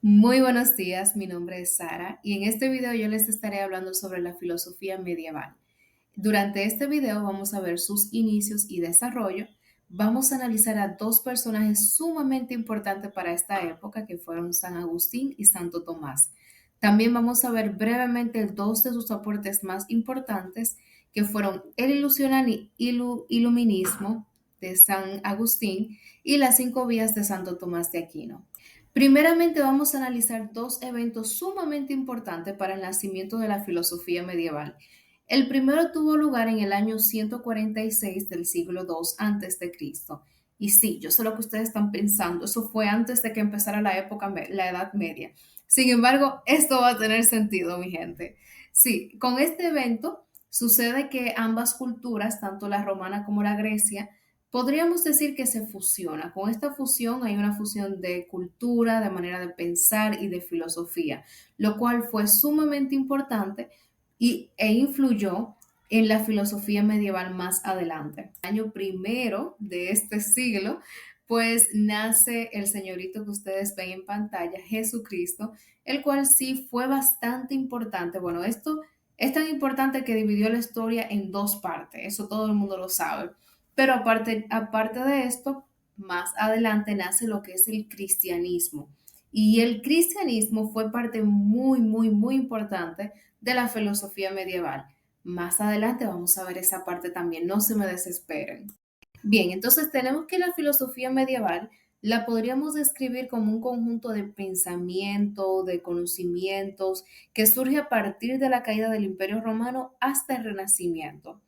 Muy buenos días, mi nombre es Sara y en este video yo les estaré hablando sobre la filosofía medieval. Durante este video vamos a ver sus inicios y desarrollo. Vamos a analizar a dos personajes sumamente importantes para esta época que fueron San Agustín y Santo Tomás. También vamos a ver brevemente dos de sus aportes más importantes que fueron el iluminismo de San Agustín y las cinco vías de Santo Tomás de Aquino. Primeramente vamos a analizar dos eventos sumamente importantes para el nacimiento de la filosofía medieval. El primero tuvo lugar en el año 146 del siglo II antes de Cristo. Y sí, yo sé lo que ustedes están pensando, eso fue antes de que empezara la Edad Media. Sin embargo, esto va a tener sentido, mi gente. Sí, con este evento sucede que ambas culturas, tanto la romana como la grecia, podríamos decir que se fusiona. Con esta fusión hay una fusión de cultura, de manera de pensar y de filosofía, lo cual fue sumamente importante e influyó en la filosofía medieval más adelante. El año primero de este siglo, pues nace el señorito que ustedes ven en pantalla, Jesucristo, el cual sí fue bastante importante. Bueno, esto es tan importante que dividió la historia en dos partes, eso todo el mundo lo sabe. Pero aparte de esto, más adelante nace lo que es el cristianismo. Y el cristianismo fue parte muy importante de la filosofía medieval. Más adelante vamos a ver esa parte también, no se me desesperen. Bien, entonces tenemos que la filosofía medieval la podríamos describir como un conjunto de pensamiento, de conocimientos que surge a partir de la caída del Imperio Romano hasta el Renacimiento.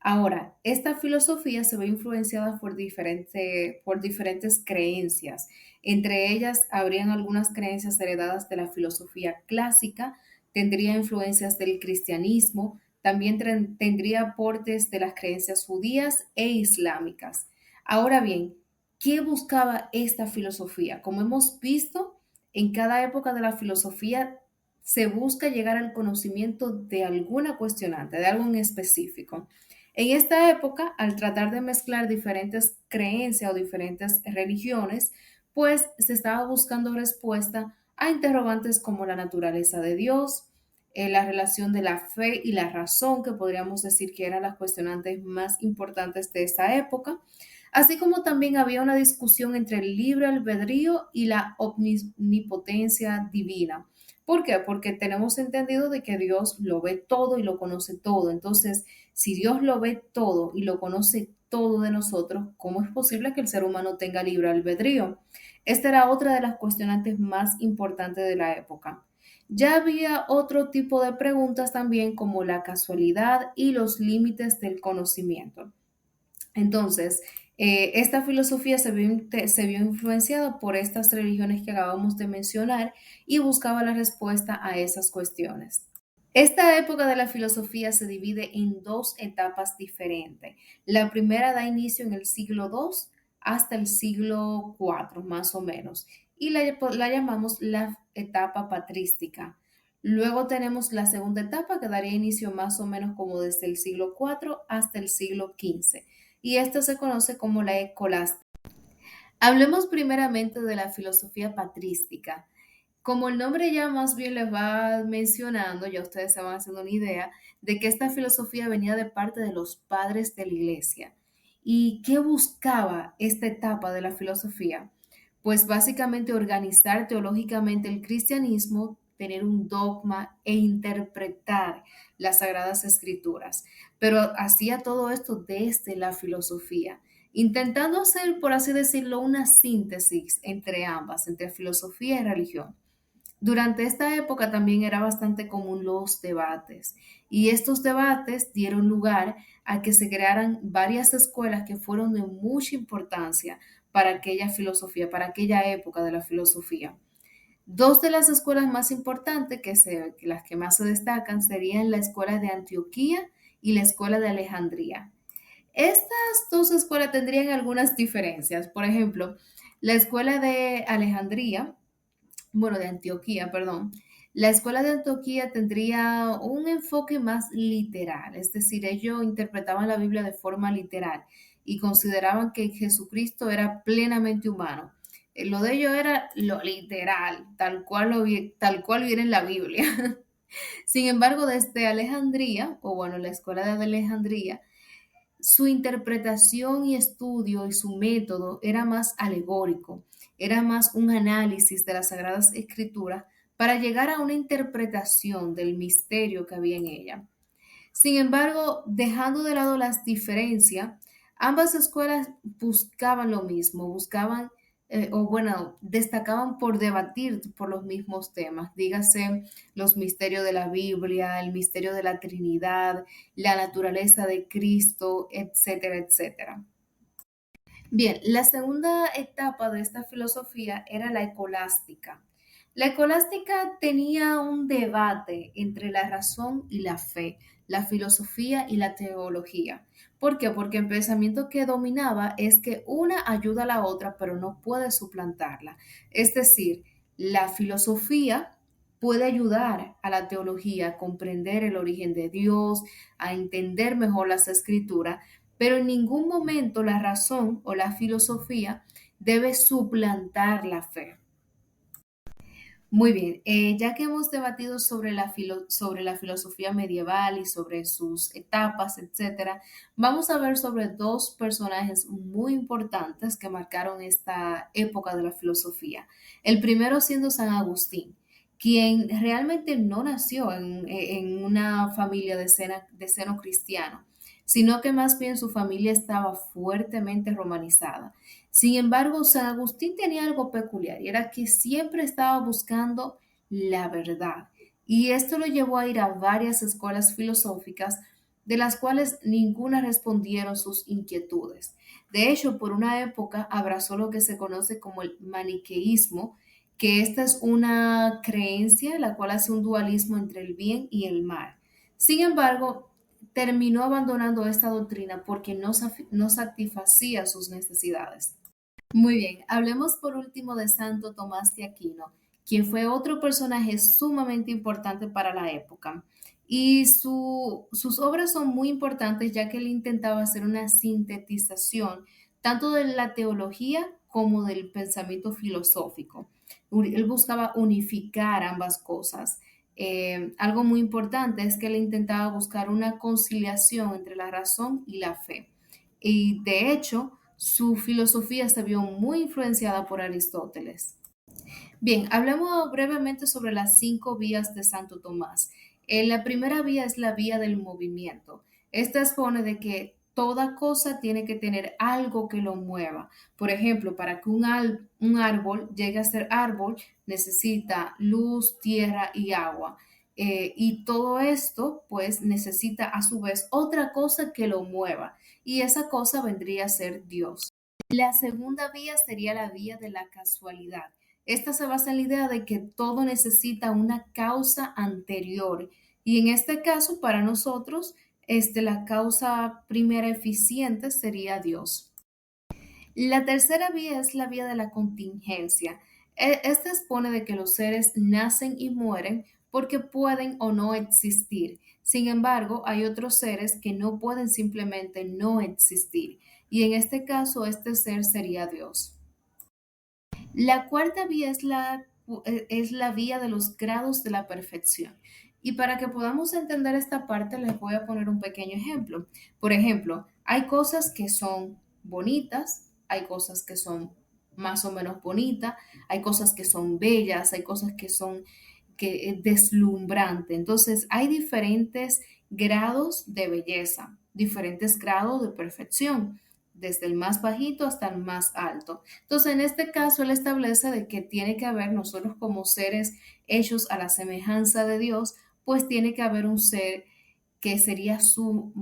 Ahora, esta filosofía se ve influenciada por diferentes creencias. Entre ellas, habrían algunas creencias heredadas de la filosofía clásica, tendría influencias del cristianismo, también tendría aportes de las creencias judías e islámicas. Ahora bien, ¿qué buscaba esta filosofía? Como hemos visto, en cada época de la filosofía se busca llegar al conocimiento de alguna cuestionante, de algo en específico. En esta época, al tratar de mezclar diferentes creencias o diferentes religiones, pues se estaba buscando respuesta a interrogantes como la naturaleza de Dios, la relación de la fe y la razón, que podríamos decir que eran las cuestionantes más importantes de esa época, así como también había una discusión entre el libre albedrío y la omnipotencia divina. ¿Por qué? Porque tenemos entendido de que Dios lo ve todo y lo conoce todo. Entonces, si Dios lo ve todo y lo conoce todo de nosotros, ¿cómo es posible que el ser humano tenga libre albedrío? Esta era otra de las cuestionantes más importantes de la época. Ya había otro tipo de preguntas también como la casualidad y los límites del conocimiento. Entonces, esta filosofía se vio influenciada por estas religiones que acabamos de mencionar y buscaba la respuesta a esas cuestiones. Esta época de la filosofía se divide en dos etapas diferentes. La primera da inicio en el siglo II hasta el siglo IV, más o menos, y la llamamos la etapa patrística. Luego tenemos la segunda etapa que daría inicio más o menos como desde el siglo IV hasta el siglo XV, y esta se conoce como la escolástica. Hablemos primeramente de la filosofía patrística. Como el nombre ya más bien les va mencionando, ya ustedes se van haciendo una idea de que esta filosofía venía de parte de los padres de la iglesia. ¿Y qué buscaba esta etapa de la filosofía? Pues básicamente organizar teológicamente el cristianismo, tener un dogma e interpretar las sagradas escrituras. Pero hacía todo esto desde la filosofía, intentando hacer, por así decirlo, una síntesis entre ambas, entre filosofía y religión. Durante esta época también era bastante común los debates, y estos debates dieron lugar a que se crearan varias escuelas que fueron de mucha importancia para aquella filosofía, para aquella época de la filosofía. Dos de las escuelas más importantes, que las que más se destacan, serían la escuela de Antioquía y la escuela de Alejandría. Estas dos escuelas tendrían algunas diferencias. Por ejemplo, la escuela de Alejandría, bueno, de Antioquía, perdón. La escuela de Antioquía tendría un enfoque más literal, es decir, ellos interpretaban la Biblia de forma literal y consideraban que Jesucristo era plenamente humano. Lo de ellos era lo literal, tal cual viene en la Biblia. Sin embargo, desde Alejandría, o bueno, la escuela de Alejandría, su interpretación y estudio y su método era más alegórico, era más un análisis de las Sagradas Escrituras para llegar a una interpretación del misterio que había en ella. Sin embargo, dejando de lado las diferencias, ambas escuelas buscaban lo mismo, buscaban, o bueno, destacaban por debatir por los mismos temas, dígase los misterios de la Biblia, el misterio de la Trinidad, la naturaleza de Cristo, etcétera, etcétera. Bien, la segunda etapa de esta filosofía era la escolástica. La escolástica tenía un debate entre la razón y la fe, la filosofía y la teología. ¿Por qué? Porque el pensamiento que dominaba es que una ayuda a la otra, pero no puede suplantarla. Es decir, la filosofía puede ayudar a la teología a comprender el origen de Dios, a entender mejor las escrituras, pero en ningún momento la razón o la filosofía debe suplantar la fe. Muy bien, ya que hemos debatido sobre sobre la filosofía medieval y sobre sus etapas, etcétera, vamos a ver sobre dos personajes muy importantes que marcaron esta época de la filosofía. El primero siendo San Agustín, quien realmente no nació en una familia de seno cristiano, sino que más bien su familia estaba fuertemente romanizada. Sin embargo, San Agustín tenía algo peculiar y era que siempre estaba buscando la verdad. Y esto lo llevó a ir a varias escuelas filosóficas, de las cuales ninguna respondieron sus inquietudes. De hecho, por una época abrazó lo que se conoce como el maniqueísmo, que esta es una creencia la cual hace un dualismo entre el bien y el mal. Sin embargo, terminó abandonando esta doctrina porque no satisfacía sus necesidades. Muy bien, hablemos por último de Santo Tomás de Aquino, quien fue otro personaje sumamente importante para la época. Y sus obras son muy importantes ya que él intentaba hacer una sintetización tanto de la teología como del pensamiento filosófico. Él buscaba unificar ambas cosas. Algo muy importante es que él intentaba buscar una conciliación entre la razón y la fe. Y de hecho, su filosofía se vio muy influenciada por Aristóteles. Bien, hablemos brevemente sobre las 5 vías de Santo Tomás. La primera vía es la vía del movimiento. Esta expone de que toda cosa tiene que tener algo que lo mueva. Por ejemplo, para que un árbol llegue a ser árbol, necesita luz, tierra y agua. Y todo esto, pues, necesita a su vez otra cosa que lo mueva. Y esa cosa vendría a ser Dios. La segunda vía sería la vía de la casualidad. Esta se basa en la idea de que todo necesita una causa anterior y en este caso para nosotros la causa primera eficiente sería Dios. La tercera vía es la vía de la contingencia. Esta expone de que los seres nacen y mueren porque pueden o no existir. Sin embargo, hay otros seres que no pueden simplemente no existir. Y en este caso, este ser sería Dios. La cuarta vía es la vía de los grados de la perfección. Y para que podamos entender esta parte, les voy a poner un pequeño ejemplo. Por ejemplo, hay cosas que son bonitas, hay cosas que son más o menos bonitas, hay cosas que son bellas, hay cosas que son deslumbrantes. Entonces, hay diferentes grados de belleza, diferentes grados de perfección desde el más bajito hasta el más alto. Entonces, en este caso, él establece de que tiene que haber, nosotros como seres hechos a la semejanza de Dios, pues tiene que haber un ser que sería su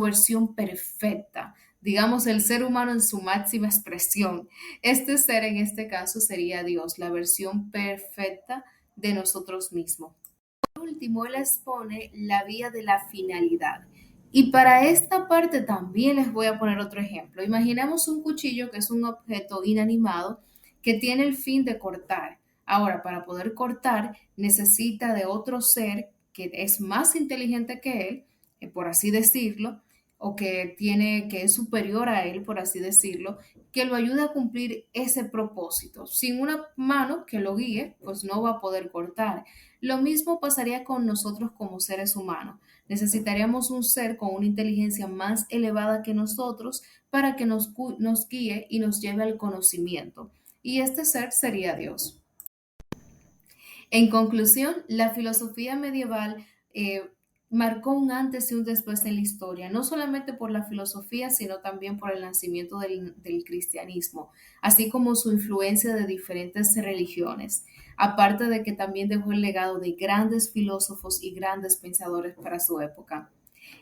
versión perfecta, digamos, el ser humano en su máxima expresión. Este ser en este caso sería Dios, la versión perfecta de nosotros mismos. Por último, él expone la vía de la finalidad. Y para esta parte también les voy a poner otro ejemplo. Imaginemos un cuchillo que es un objeto inanimado que tiene el fin de cortar. Ahora, para poder cortar, necesita de otro ser que es más inteligente que él, por así decirlo, o que es superior a él, por así decirlo, que lo ayude a cumplir ese propósito. Sin una mano que lo guíe, pues no va a poder cortar. Lo mismo pasaría con nosotros como seres humanos. Necesitaríamos un ser con una inteligencia más elevada que nosotros para que nos guíe y nos lleve al conocimiento. Y este ser sería Dios. En conclusión, la filosofía medieval marcó un antes y un después en la historia, no solamente por la filosofía, sino también por el nacimiento del cristianismo, así como su influencia de diferentes religiones, aparte de que también dejó el legado de grandes filósofos y grandes pensadores para su época.